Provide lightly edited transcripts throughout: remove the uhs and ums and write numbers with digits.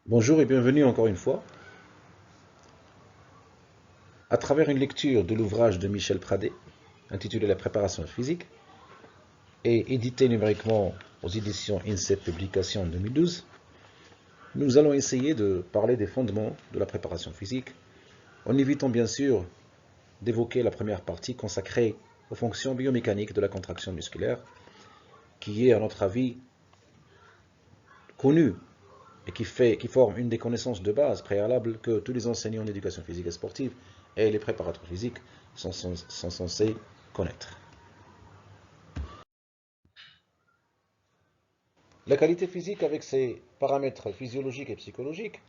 Bonjour et bienvenue encore une fois. À travers une lecture de l'ouvrage de Michel Pradet, intitulé La préparation physique, et édité numériquement aux éditions INSEP Publications en 2012, nous allons essayer de parler des fondements de la préparation physique, en évitant bien sûr d'évoquer la première partie consacrée aux fonctions biomécaniques de la contraction musculaire, qui est à notre avis connue et qui forme une des connaissances de base préalables que tous les enseignants d'éducation physique et sportive et les préparateurs physiques sont censés connaître. La qualité physique avec ses paramètres physiologiques et psychologiques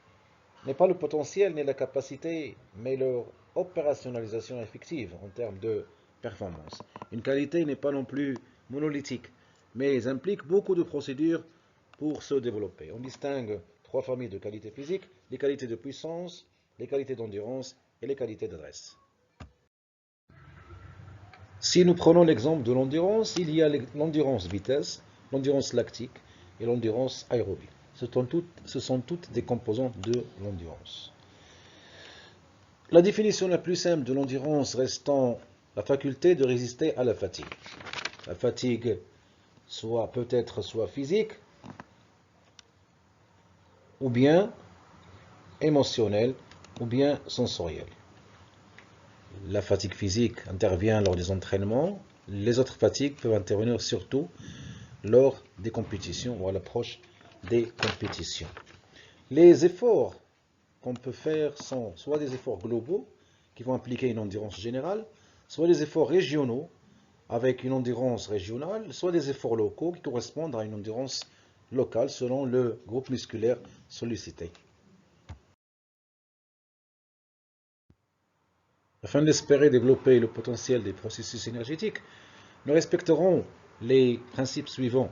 n'est pas le potentiel ni la capacité, mais leur opérationnalisation effective en termes de performance. Une qualité n'est pas non plus monolithique, mais implique beaucoup de procédures pour se développer. On distingue trois familles de qualités physiques, les qualités de puissance, les qualités d'endurance et les qualités d'adresse. Si nous prenons l'exemple de l'endurance, il y a l'endurance vitesse, l'endurance lactique et l'endurance aérobie. Ce sont toutes des composantes de l'endurance. La définition la plus simple de l'endurance restant la faculté de résister à la fatigue. La fatigue peut être soit physique ou bien émotionnelle ou bien sensorielle. La fatigue physique intervient lors des entraînements. Les autres fatigues peuvent intervenir surtout lors des compétitions ou à l'approche des compétitions. Les efforts qu'on peut faire sont soit des efforts globaux qui vont impliquer une endurance générale, soit des efforts régionaux avec une endurance régionale, soit des efforts locaux qui correspondent à une endurance locale selon le groupe musculaire sollicité. Afin d'espérer développer le potentiel des processus énergétiques, nous respecterons les principes suivants.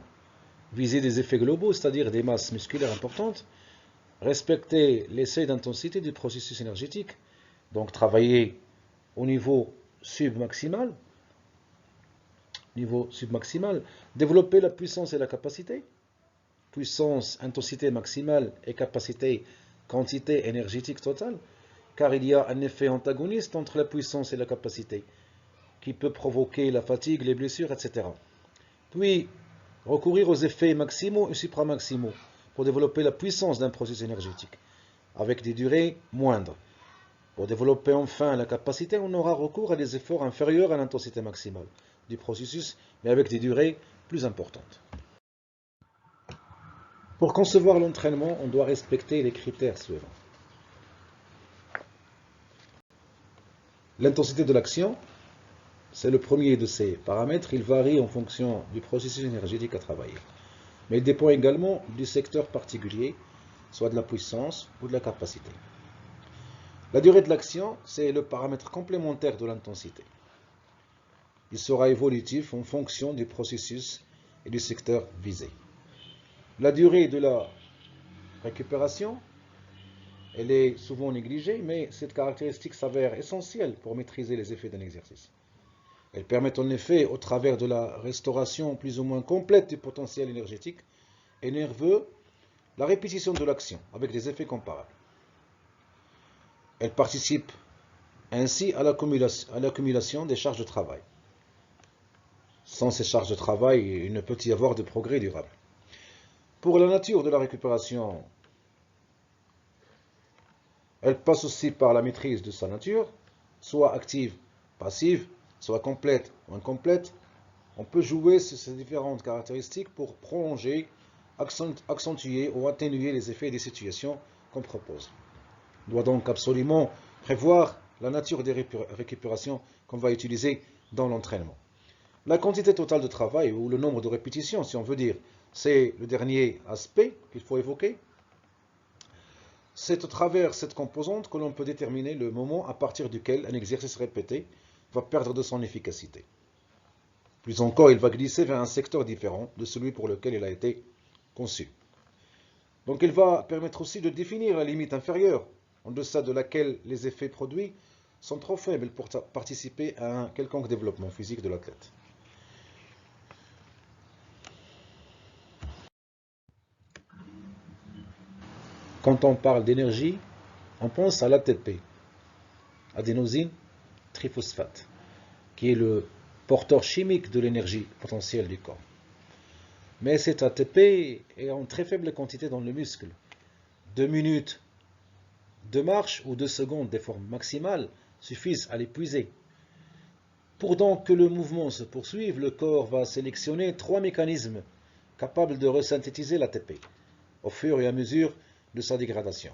Viser des effets globaux, c'est-à-dire des masses musculaires importantes, respecter les seuils d'intensité du processus énergétique, donc travailler au niveau submaximal, développer la puissance et la capacité, puissance, intensité maximale et capacité, quantité énergétique totale, car il y a un effet antagoniste entre la puissance et la capacité, qui peut provoquer la fatigue, les blessures, etc. Puis, recourir aux effets maximaux et supramaximaux pour développer la puissance d'un processus énergétique, avec des durées moindres. Pour développer enfin la capacité, on aura recours à des efforts inférieurs à l'intensité maximale du processus, mais avec des durées plus importantes. Pour concevoir l'entraînement, on doit respecter les critères suivants. L'intensité de l'action, c'est le premier de ces paramètres. Il varie en fonction du processus énergétique à travailler. Mais il dépend également du secteur particulier, soit de la puissance ou de la capacité. La durée de l'action, c'est le paramètre complémentaire de l'intensité. Il sera évolutif en fonction du processus et du secteur visé. La durée de la récupération, elle est souvent négligée, mais cette caractéristique s'avère essentielle pour maîtriser les effets d'un exercice. Elle permet en effet, au travers de la restauration plus ou moins complète du potentiel énergétique et nerveux, la répétition de l'action avec des effets comparables. Elle participe ainsi à l'accumulation des charges de travail. Sans ces charges de travail, il ne peut y avoir de progrès durable. Pour la nature de la récupération, elle passe aussi par la maîtrise de sa nature, soit active, passive, soit complète ou incomplète. On peut jouer sur ces différentes caractéristiques pour prolonger, accentuer ou atténuer les effets des situations qu'on propose. On doit donc absolument prévoir la nature des récupérations qu'on va utiliser dans l'entraînement. La quantité totale de travail, ou le nombre de répétitions, si on veut dire, c'est le dernier aspect qu'il faut évoquer. C'est au travers cette composante que l'on peut déterminer le moment à partir duquel un exercice répété va perdre de son efficacité. Plus encore, il va glisser vers un secteur différent de celui pour lequel il a été conçu. Donc il va permettre aussi de définir la limite inférieure, en deçà de laquelle les effets produits sont trop faibles pour participer à un quelconque développement physique de l'athlète. Quand on parle d'énergie, on pense à l'ATP, adénosine triphosphate, qui est le porteur chimique de l'énergie potentielle du corps. Mais cet ATP est en très faible quantité dans le muscle. 2 minutes de marche ou 2 secondes d'effort maximal suffisent à l'épuiser. Pour donc que le mouvement se poursuive, le corps va sélectionner 3 mécanismes capables de resynthétiser l'ATP au fur et à mesure de sa dégradation.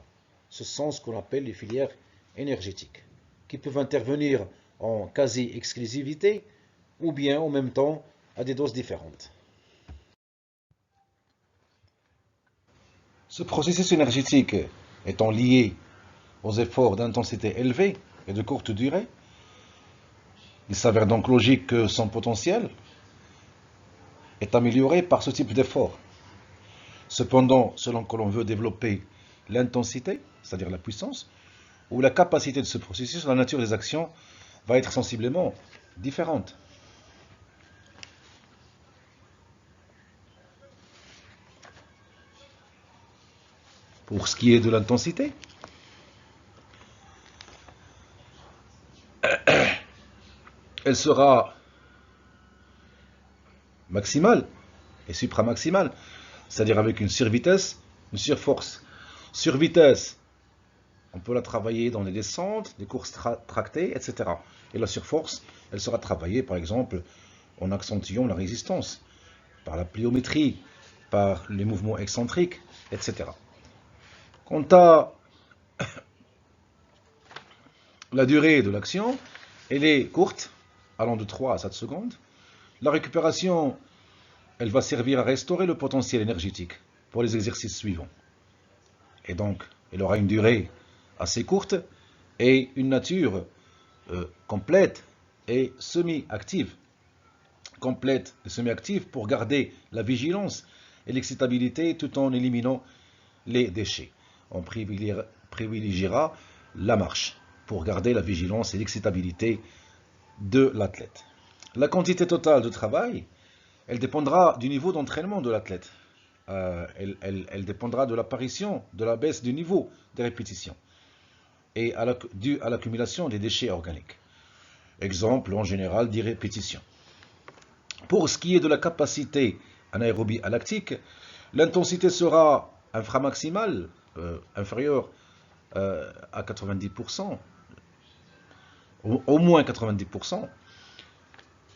Ce sont ce qu'on appelle les filières énergétiques, qui peuvent intervenir en quasi-exclusivité ou bien en même temps à des doses différentes. Ce processus énergétique étant lié aux efforts d'intensité élevée et de courte durée, il s'avère donc logique que son potentiel est amélioré par ce type d'effort. Cependant, selon que l'on veut développer l'intensité, c'est-à-dire la puissance, ou la capacité de ce processus, la nature des actions va être sensiblement différente. Pour ce qui est de l'intensité, elle sera maximale et supramaximale, c'est-à-dire avec une survitesse, une surforce. Survitesse, on peut la travailler dans les descentes, des courses tractées, etc. Et la surforce, elle sera travaillée par exemple en accentuant la résistance, par la pliométrie, par les mouvements excentriques, etc. Quant à la durée de l'action, elle est courte, allant de 3 à 7 secondes. La récupération, elle va servir à restaurer le potentiel énergétique pour les exercices suivants. Et donc, elle aura une durée assez courte et une nature complète et semi-active. Complète et semi-active pour garder la vigilance et l'excitabilité tout en éliminant les déchets. On privilégiera la marche pour garder la vigilance et l'excitabilité de l'athlète. La quantité totale de travail, elle dépendra du niveau d'entraînement de l'athlète. Elle dépendra de l'apparition, de la baisse du niveau des répétitions et due à l'accumulation des déchets organiques. Exemple, en général, 10 répétitions. Pour ce qui est de la capacité anaérobie à lactique, l'intensité sera inframaximale, inférieure à 90%, au moins 90%,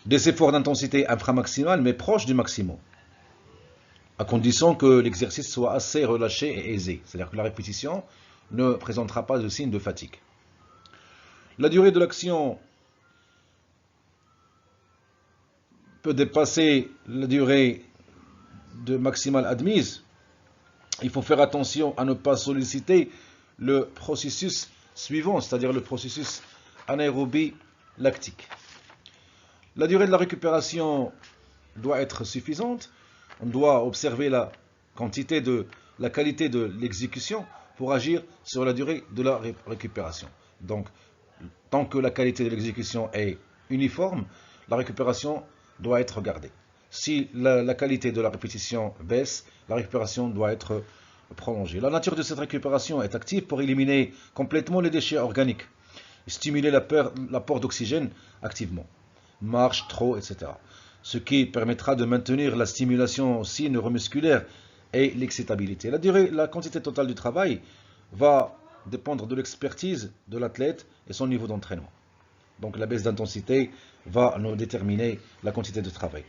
des efforts d'intensité inframaximale, mais proches du maximum, à condition que l'exercice soit assez relâché et aisé, c'est-à-dire que la répétition ne présentera pas de signe de fatigue. La durée de l'action peut dépasser la durée maximale admise. Il faut faire attention à ne pas solliciter le processus suivant, c'est-à-dire le processus anaérobie lactique. La durée de la récupération doit être suffisante. On doit observer la qualité de l'exécution pour agir sur la durée de la récupération. Donc, tant que la qualité de l'exécution est uniforme, la récupération doit être gardée. Si la qualité de la répétition baisse, la récupération doit être prolongée. La nature de cette récupération est active pour éliminer complètement les déchets organiques, stimuler l'apport d'oxygène activement, marche, trot, etc. Ce qui permettra de maintenir la stimulation aussi neuromusculaire et l'excitabilité. La quantité totale du travail va dépendre de l'expertise de l'athlète et son niveau d'entraînement. Donc la baisse d'intensité va nous déterminer la quantité de travail.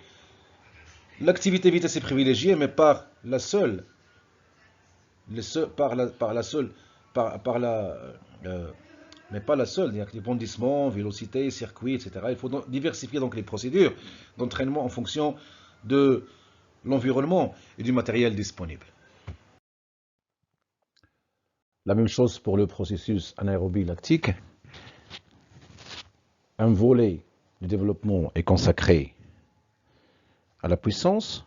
L'activité vitesse est privilégiée, mais mais pas la seule, c'est-à-dire les bondissements, vélocité, circuit, etc. Il faut donc diversifier donc les procédures d'entraînement en fonction de l'environnement et du matériel disponible. La même chose pour le processus anaérobie lactique. Un volet du développement est consacré à la puissance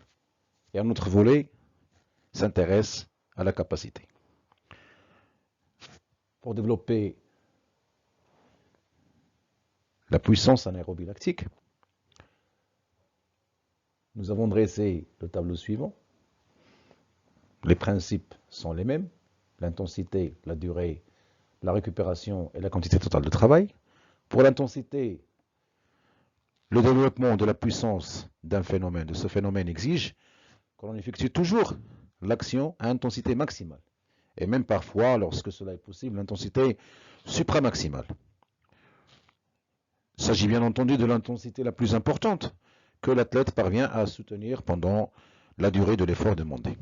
et un autre volet s'intéresse à la capacité. Pour développer la puissance anaérobie lactique, nous avons dressé le tableau suivant. Les principes sont les mêmes. l'intensité, la durée, la récupération et la quantité totale de travail. Pour l'intensité, le développement de la puissance d'un phénomène, de ce phénomène exige qu'on effectue toujours l'action à intensité maximale. Et même parfois, lorsque cela est possible, l'intensité supramaximale. Il s'agit bien entendu de l'intensité la plus importante que l'athlète parvient à soutenir pendant la durée de l'effort demandé.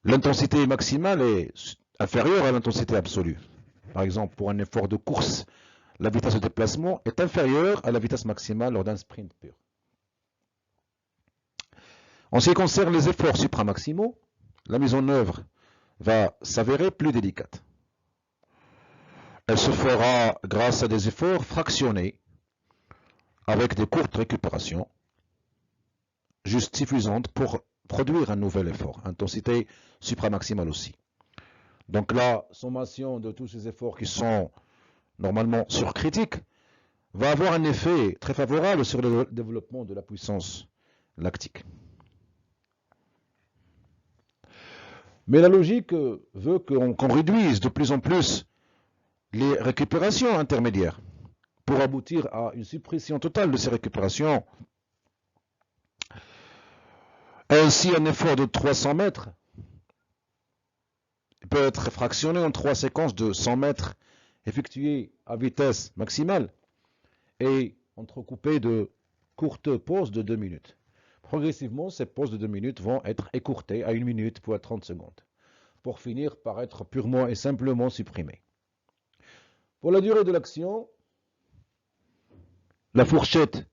L'intensité maximale est inférieure à l'intensité absolue. Par exemple, pour un effort de course, la vitesse de déplacement est inférieure à la vitesse maximale lors d'un sprint pur. En ce qui concerne les efforts supramaximaux, la mise en œuvre va s'avérer plus délicate. Elle se fera grâce à des efforts fractionnés avec des courtes récupérations, juste suffisantes pour produire un nouvel effort, intensité supramaximale aussi. Donc la sommation de tous ces efforts qui sont normalement surcritiques va avoir un effet très favorable sur le développement de la puissance lactique. Mais la logique veut qu'on réduise de plus en plus les récupérations intermédiaires pour aboutir à une suppression totale de ces récupérations. Ainsi, un effort de 300 mètres peut être fractionné en 3 séquences de 100 mètres effectuées à vitesse maximale et entrecoupées de courtes pauses de 2 minutes. Progressivement, ces pauses de 2 minutes vont être écourtées à 1 minute ou à 30 secondes, pour finir par être purement et simplement supprimées. Pour la durée de l'action, la fourchette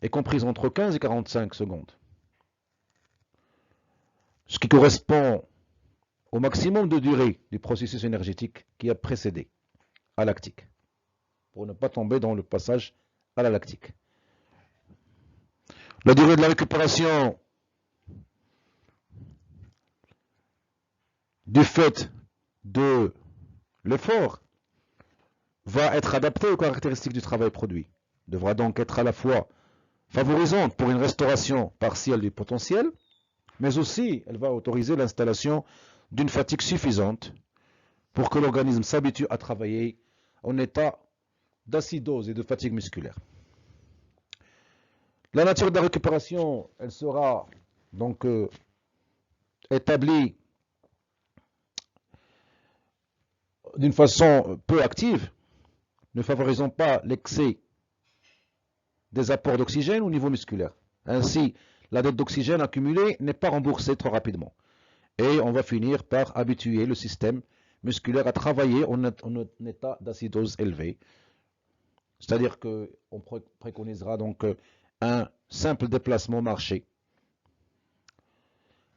est comprise entre 15 et 45 secondes, ce qui correspond au maximum de durée du processus énergétique qui a précédé à lactique, pour ne pas tomber dans le passage à la lactique. La durée de la récupération du fait de l'effort va être adaptée aux caractéristiques du travail produit, devra donc être à la fois favorisante pour une restauration partielle du potentiel, mais aussi elle va autoriser l'installation d'une fatigue suffisante pour que l'organisme s'habitue à travailler en état d'acidose et de fatigue musculaire. La nature de la récupération, elle sera donc établie d'une façon peu active, ne favorisant pas l'excès des apports d'oxygène au niveau musculaire. Ainsi, la dette d'oxygène accumulée n'est pas remboursée trop rapidement. Et on va finir par habituer le système musculaire à travailler en état d'acidose élevée. C'est-à-dire qu'on préconisera donc un simple déplacement marché.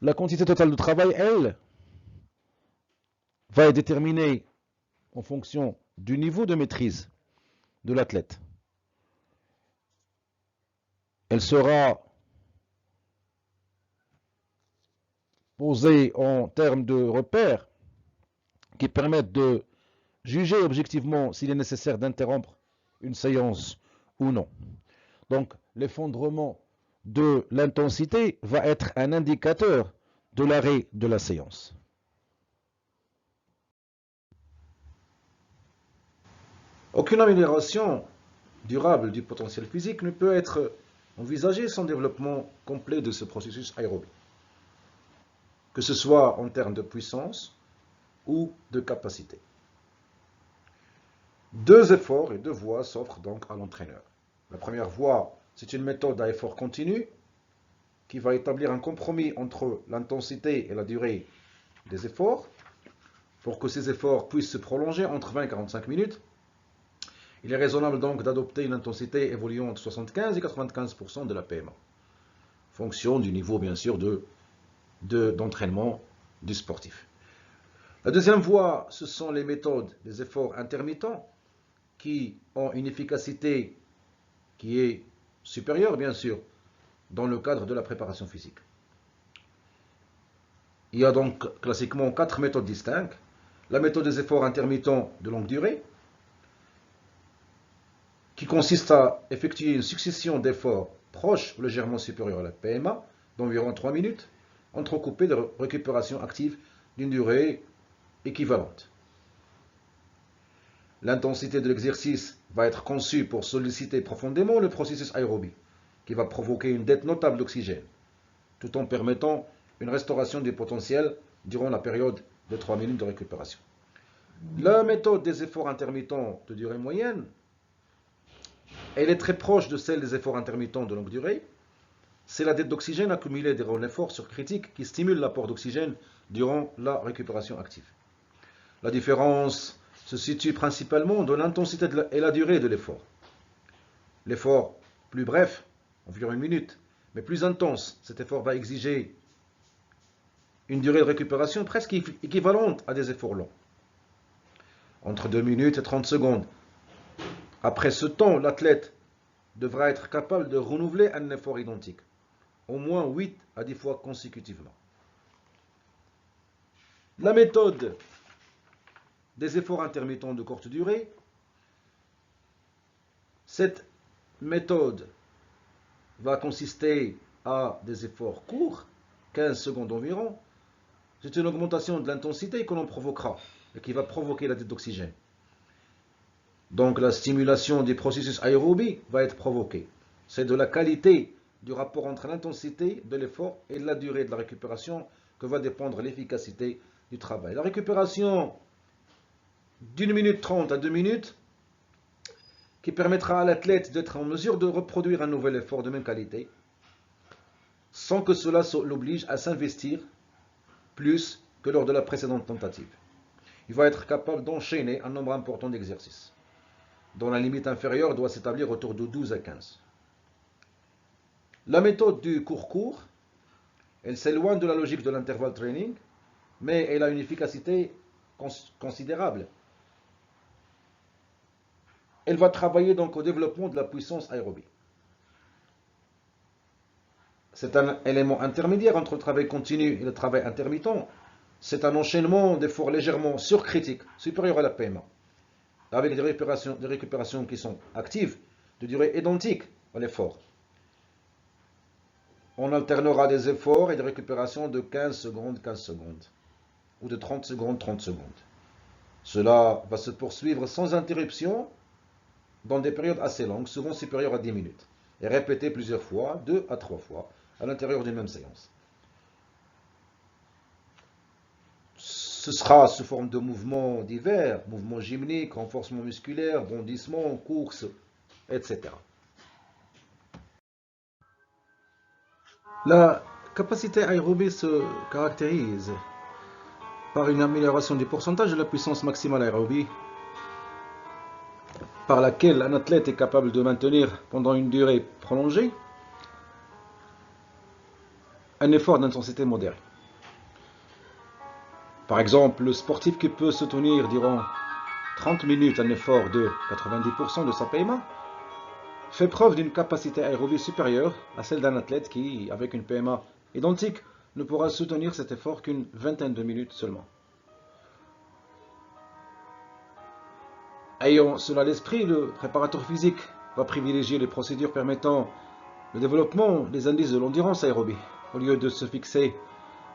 La quantité totale de travail, elle, va être déterminée en fonction du niveau de maîtrise de l'athlète. Elle sera posée en termes de repères qui permettent de juger objectivement s'il est nécessaire d'interrompre une séance ou non. Donc, l'effondrement de l'intensité va être un indicateur de l'arrêt de la séance. Aucune amélioration durable du potentiel physique ne peut être envisagée sans développement complet de ce processus aérobie, que ce soit en termes de puissance ou de capacité. Deux efforts et deux voies s'offrent donc à l'entraîneur. La première voie, c'est une méthode à effort continu qui va établir un compromis entre l'intensité et la durée des efforts pour que ces efforts puissent se prolonger entre 20 et 45 minutes. Il est raisonnable donc d'adopter une intensité évoluant entre 75 et 95% de la PMA, fonction du niveau bien sûr d'entraînement du sportif. La deuxième voie, ce sont les méthodes des efforts intermittents qui ont une efficacité qui est supérieure bien sûr dans le cadre de la préparation physique. Il y a donc classiquement 4 méthodes distinctes. La méthode des efforts intermittents de longue durée, qui consiste à effectuer une succession d'efforts proches ou légèrement supérieurs à la PMA, d'environ 3 minutes, entrecoupés de récupération active d'une durée équivalente. L'intensité de l'exercice va être conçue pour solliciter profondément le processus aérobie, qui va provoquer une dette notable d'oxygène, tout en permettant une restauration du potentiel durant la période de 3 minutes de récupération. La méthode des efforts intermittents de durée moyenne, elle est très proche de celle des efforts intermittents de longue durée. C'est la dette d'oxygène accumulée durant l'effort surcritique qui stimule l'apport d'oxygène durant la récupération active. La différence se situe principalement dans l'intensité et la durée de l'effort. L'effort plus bref, environ 1 minute, mais plus intense, cet effort va exiger une durée de récupération presque équivalente à des efforts longs, entre 2 minutes et 30 secondes. Après ce temps, l'athlète devra être capable de renouveler un effort identique, au moins 8 à 10 fois consécutivement. La méthode des efforts intermittents de courte durée, cette méthode va consister à des efforts courts, 15 secondes environ. C'est une augmentation de l'intensité que l'on provoquera et qui va provoquer la dette d'oxygène. Donc la stimulation des processus aérobie va être provoquée. C'est de la qualité du rapport entre l'intensité de l'effort et la durée de la récupération que va dépendre l'efficacité du travail. La récupération d'1 minute 30 à 2 minutes qui permettra à l'athlète d'être en mesure de reproduire un nouvel effort de même qualité sans que cela l'oblige à s'investir plus que lors de la précédente tentative. Il va être capable d'enchaîner un nombre important d'exercices, dont la limite inférieure doit s'établir autour de 12 à 15. La méthode du court-court, elle s'éloigne de la logique de l'intervalle training, mais elle a une efficacité considérable. Elle va travailler donc au développement de la puissance aérobie. C'est un élément intermédiaire entre le travail continu et le travail intermittent. C'est un enchaînement d'efforts légèrement surcritiques, supérieurs à la PMA, avec des récupérations qui sont actives, de durée identique à l'effort. On alternera des efforts et des récupérations de 15 secondes, 15 secondes, ou de 30 secondes, 30 secondes. Cela va se poursuivre sans interruption dans des périodes assez longues, souvent supérieures à 10 minutes, et répété plusieurs fois, 2 à 3 fois, à l'intérieur d'une même séance. Ce sera sous forme de mouvements divers, mouvements gymniques, renforcement musculaire, bondissement, course, etc. La capacité aérobie se caractérise par une amélioration du pourcentage de la puissance maximale aérobie par laquelle un athlète est capable de maintenir pendant une durée prolongée un effort d'intensité modérée. Par exemple, le sportif qui peut soutenir durant 30 minutes un effort de 90% de sa PMA fait preuve d'une capacité aérobie supérieure à celle d'un athlète qui, avec une PMA identique, ne pourra soutenir cet effort qu'une vingtaine de minutes seulement. Ayant cela à l'esprit, le préparateur physique va privilégier les procédures permettant le développement des indices de l'endurance aérobie, au lieu de se fixer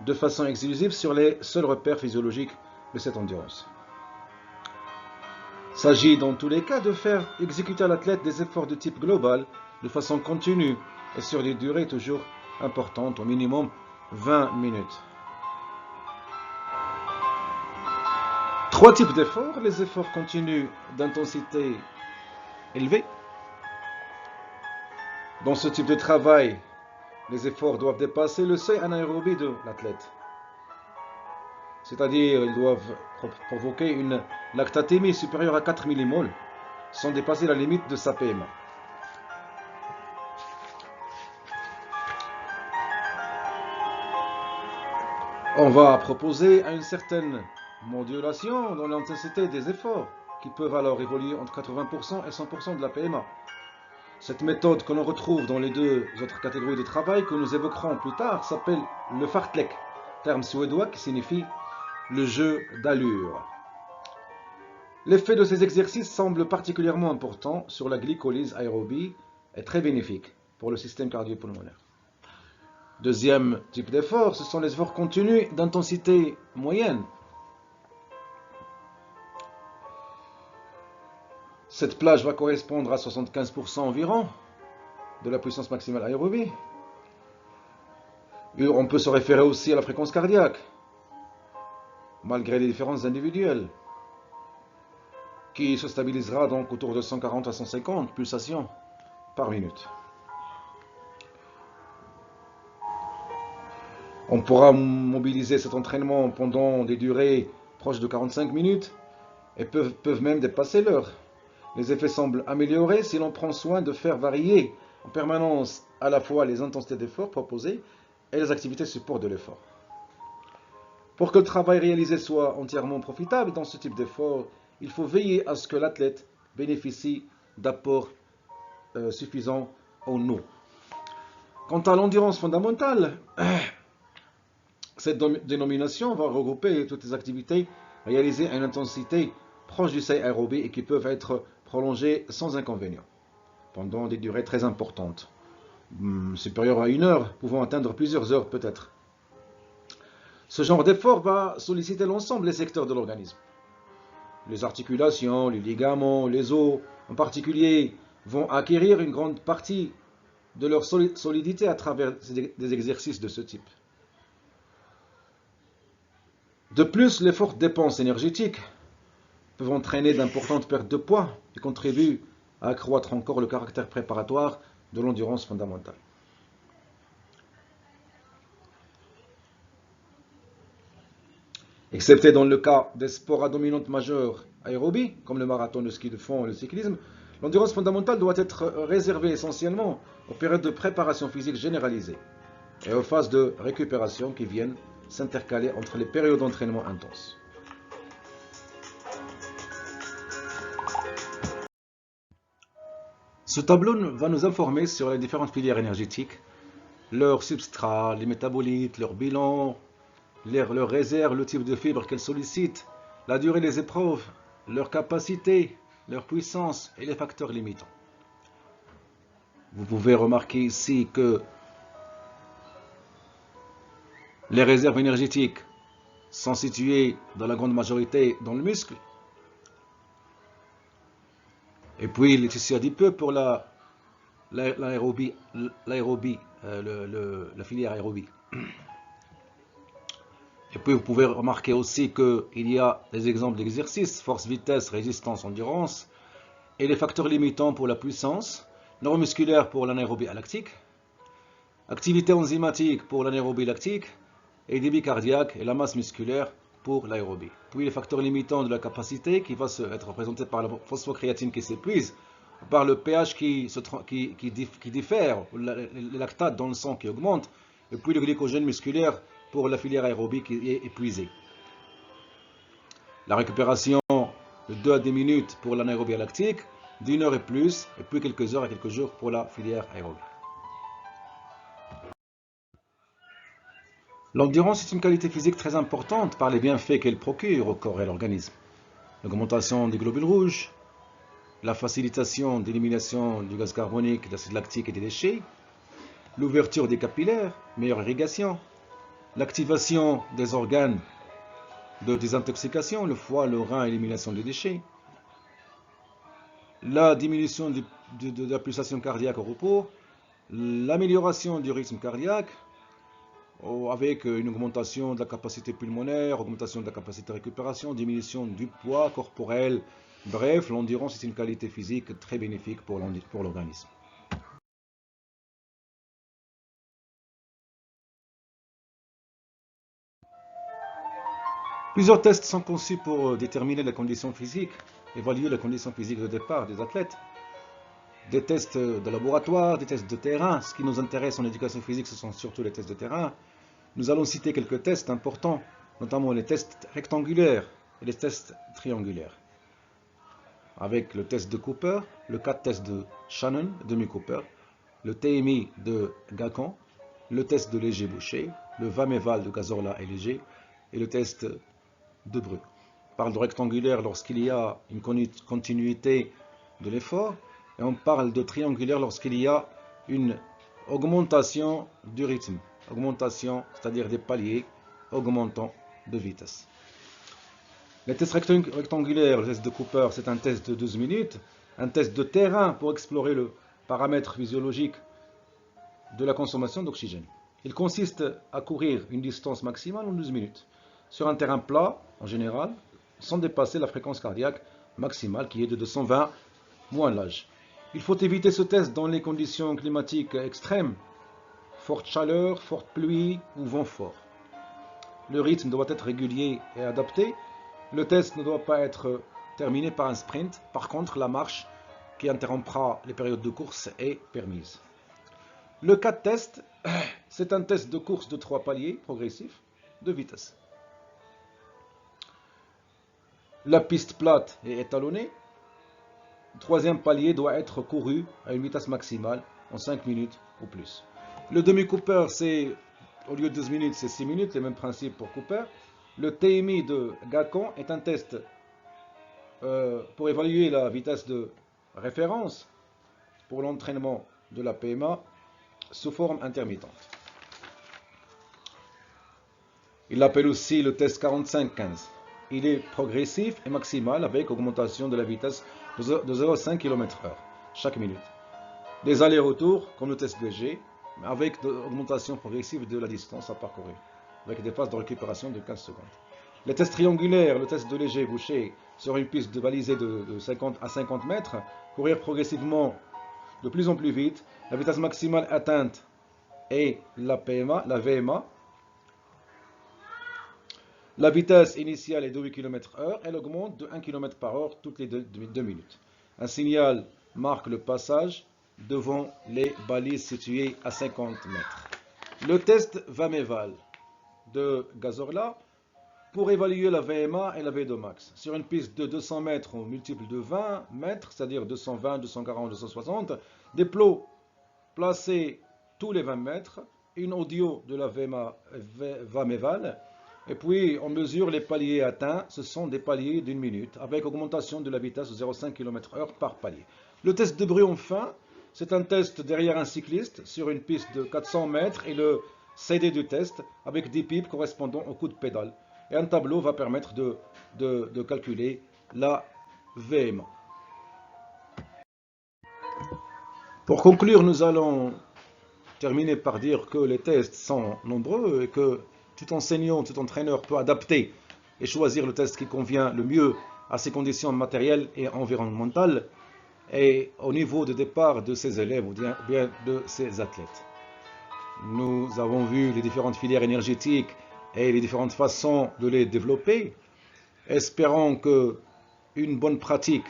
de façon exclusive sur les seuls repères physiologiques de cette endurance. Il s'agit dans tous les cas de faire exécuter à l'athlète des efforts de type global de façon continue et sur des durées toujours importantes, au minimum 20 minutes. 3 types d'efforts: les efforts continus d'intensité élevée. Dans ce type de travail, les efforts doivent dépasser le seuil anaérobie de l'athlète. C'est-à-dire, ils doivent provoquer une lactatémie supérieure à 4 millimoles sans dépasser la limite de sa PMA. On va proposer une certaine modulation dans l'intensité des efforts, qui peuvent alors évoluer entre 80% et 100% de la PMA. Cette méthode que l'on retrouve dans les 2 autres catégories de travail que nous évoquerons plus tard s'appelle le fartlek, terme suédois qui signifie le jeu d'allure. L'effet de ces exercices semble particulièrement important sur la glycolyse aérobie et très bénéfique pour le système cardio-pulmonaire. Deuxième type d'effort, ce sont les efforts continus d'intensité moyenne. Cette plage va correspondre à 75% environ de la puissance maximale aérobie. Et on peut se référer aussi à la fréquence cardiaque, malgré les différences individuelles, qui se stabilisera donc autour de 140 à 150 pulsations par minute. On pourra mobiliser cet entraînement pendant des durées proches de 45 minutes et peuvent même dépasser l'heure. Les effets semblent améliorés si l'on prend soin de faire varier en permanence à la fois les intensités d'effort proposées et les activités support de l'effort. Pour que le travail réalisé soit entièrement profitable dans ce type d'effort, il faut veiller à ce que l'athlète bénéficie d'apports suffisants en eau. Quant à l'endurance fondamentale, cette dénomination va regrouper toutes les activités réalisées à une intensité proche du seuil aérobie et qui peuvent être prolongées sans inconvénient, pendant des durées très importantes, supérieures à 1 heure, pouvant atteindre plusieurs heures peut-être. Ce genre d'effort va solliciter l'ensemble des secteurs de l'organisme. Les articulations, les ligaments, les os en particulier, vont acquérir une grande partie de leur solidité à travers des exercices de ce type. De plus, les fortes dépenses énergétiques peuvent entraîner d'importantes pertes de poids et contribuent à accroître encore le caractère préparatoire de l'endurance fondamentale. Excepté dans le cas des sports à dominante majeure aérobie, comme le marathon, le ski de fond et le cyclisme, l'endurance fondamentale doit être réservée essentiellement aux périodes de préparation physique généralisée et aux phases de récupération qui viennent s'intercaler entre les périodes d'entraînement intense. Ce tableau va nous informer sur les différentes filières énergétiques, leurs substrats, les métabolites, leur bilan, leurs réserves, le type de fibres qu'elles sollicitent, la durée des épreuves, leur capacité, leur puissance et les facteurs limitants. Vous pouvez remarquer ici que les réserves énergétiques sont situées dans la grande majorité dans le muscle. Et puis les tissus adipeux pour la filière aérobie. Et puis vous pouvez remarquer aussi qu'il y a des exemples d'exercices, force, vitesse, résistance, endurance, et les facteurs limitants pour la puissance, neuromusculaire pour l'anaérobie lactique, activité enzymatique pour l'anaérobie lactique, et débit cardiaque et la masse musculaire pour l'aérobie. Puis les facteurs limitants de la capacité qui va être représenté par la phosphocréatine qui s'épuise, par le pH qui diffère, le lactate dans le sang qui augmente, et puis le glycogène musculaire pour la filière aérobie qui est épuisée. La récupération de 2 à 10 minutes pour l'anaérobie lactique, d'1 heure et plus, et puis quelques heures et quelques jours pour la filière aérobie. L'endurance est une qualité physique très importante par les bienfaits qu'elle procure au corps et à l'organisme. L'augmentation des globules rouges, la facilitation d'élimination du gaz carbonique, de l'acide lactique et des déchets, l'ouverture des capillaires, meilleure irrigation, l'activation des organes de désintoxication, le foie, le rein, élimination des déchets, la diminution de la pulsation cardiaque au repos, l'amélioration du rythme cardiaque, avec une augmentation de la capacité pulmonaire, augmentation de la capacité de récupération, diminution du poids corporel. Bref, l'endurance est une qualité physique très bénéfique pour l'organisme. Plusieurs tests sont conçus pour déterminer les conditions physiques, évaluer les conditions physiques de départ des athlètes. Des tests de laboratoire, des tests de terrain. Ce qui nous intéresse en éducation physique, ce sont surtout les tests de terrain. Nous allons citer quelques tests importants, notamment les tests rectangulaires et les tests triangulaires. Avec le test de Cooper, le CAT-test de Shannon, demi-Cooper, le TMI de Gacon, le test de Léger-Boucher, le Vameval de Gazorla et Léger, et le test de Bru. On parle de rectangulaire lorsqu'il y a une continuité de l'effort, et on parle de triangulaire lorsqu'il y a une augmentation du rythme, augmentation, c'est-à-dire des paliers augmentants de vitesse. Les tests rectangulaires, le test de Cooper, c'est un test de 12 minutes, un test de terrain pour explorer le paramètre physiologique de la consommation d'oxygène. Il consiste à courir une distance maximale en 12 minutes, sur un terrain plat en général, sans dépasser la fréquence cardiaque maximale qui est de 220 moins l'âge. Il faut éviter ce test dans les conditions climatiques extrêmes, forte chaleur, forte pluie ou vent fort. Le rythme doit être régulier et adapté. Le test ne doit pas être terminé par un sprint. Par contre, la marche qui interrompra les périodes de course est permise. Le cas de test, c'est un test de course de 3 paliers progressifs de vitesse. La piste plate est étalonnée. Le troisième palier doit être couru à une vitesse maximale en 5 minutes ou plus. Le demi-Cooper, c'est au lieu de 12 minutes, c'est 6 minutes, les mêmes principes pour Cooper. Le TMI de Gacon est un test pour évaluer la vitesse de référence pour l'entraînement de la PMA sous forme intermittente. Il l'appelle aussi le test 45-15. Il est progressif et maximal avec augmentation de la vitesse de 0,5 km/h chaque minute. Des allers-retours comme le test BG, avec augmentation progressive de la distance à parcourir, avec des phases de récupération de 15 secondes. Les tests triangulaires, le test de léger bouché sur une piste balisée de 50 à 50 mètres, courir progressivement de plus en plus vite, la vitesse maximale atteinte est la VMA. La vitesse initiale est de 8 km/h, elle augmente de 1 km/h toutes les 2 minutes. Un signal marque le passage devant les balises situées à 50 mètres. Le test Vameval de Gazorla pour évaluer la VMA et la V2 max. Sur une piste de 200 mètres au multiple de 20 mètres, c'est-à-dire 220, 240, 260, des plots placés tous les 20 mètres, une audio de la Vameval, et puis on mesure les paliers atteints, ce sont des paliers d'une minute, avec augmentation de la vitesse de 0,5 km/h par palier. Le test de bruit enfin, c'est un test derrière un cycliste sur une piste de 400 mètres et le CD du test avec des pipes correspondant au coup de pédale. Et un tableau va permettre de calculer la VMA. Pour conclure, nous allons terminer par dire que les tests sont nombreux et que tout enseignant, tout entraîneur peut adapter et choisir le test qui convient le mieux à ses conditions matérielles et environnementales et au niveau de départ de ses élèves ou bien de ses athlètes. Nous avons vu les différentes filières énergétiques et les différentes façons de les développer. Espérons qu'une bonne pratique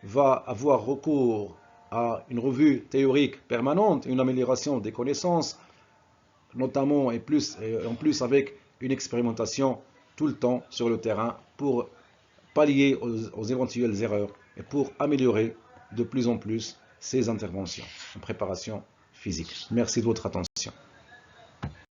va avoir recours à une revue théorique permanente, une amélioration des connaissances, notamment et en plus avec une expérimentation tout le temps sur le terrain pour pallier aux éventuelles erreurs et pour améliorer de plus en plus ces interventions en préparation physique. Merci de votre attention.